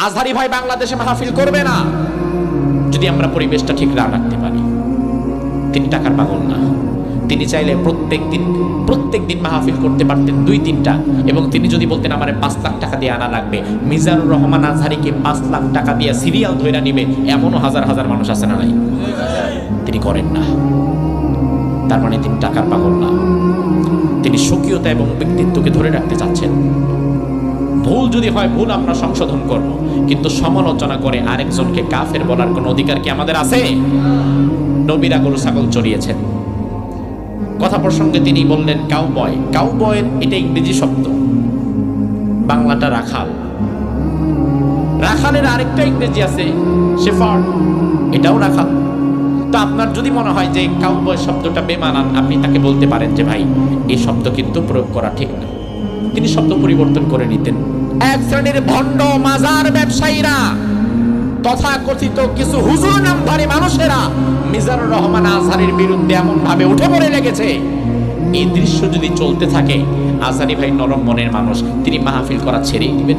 আজহারি ভাই বাংলাদেশে মাহফিল করবে না যদি আমরা পরিবেশটা ঠিক না রাখতে পারি। তিনি টাকার পাগল না, তিনি চাইলে প্রত্যেক দিন মাহফিল করতে পারতেন 2-3টা, এবং তিনি যদি বলতেন আমার 5 লাখ টাকা দিয়ে আনা লাগবে, মিজানুর রহমান আজহারিকে 5 লাখ টাকা দিয়ে সিরিয়াল ধরে নিবে, এমনও হাজার হাজার মানুষ আছে না নাই? তিনি করেন না। তার মানে তিনি টাকার পাগল না, তিনি স্বকীয়তা এবং ব্যক্তিত্বকে ধরে রাখতে চাচ্ছেন। ভুল যদি হয় ভুল আমরা সংশোধন করব, কিন্তু সমালোচনা করে আরেকজনকে কাফের বলার কোনো অধিকার কি আমাদের আছে? নবীরা গরু ছাগল চড়িয়েছেন। কথা প্রসঙ্গে তিনি বললেন কাউবয়। কাউবয়ের এটা ইংরেজি শব্দ, বাংলাটা রাখাল। রাখালের আরেকটা ইংরেজি আছে শেফার্ড, এটাও রাখাল। তো আপনার যদি মনে হয় যে কাউবয় শব্দটা বেমানান, আপনি তাকে বলতে পারেন যে ভাই এই শব্দ কিন্তু প্রয়োগ করা ঠিক না। তিনি শব্দ পরিবর্তন করে নিতেন। এক শ্রেণীর ভণ্ড মাজার ব্যবসায়ীরা, তথাকথিত কিছু হুজুর নামধারী মানুষেরা মিজানুর রহমান আজহারির বিরুদ্ধে এমন ভাবে উঠে পড়ে লেগেছে। এই দৃশ্য যদি চলতে থাকে, আজহারি ভাই নরম মনের মানুষ, তিনি মাহফিল করা ছেড়েই দিবেন।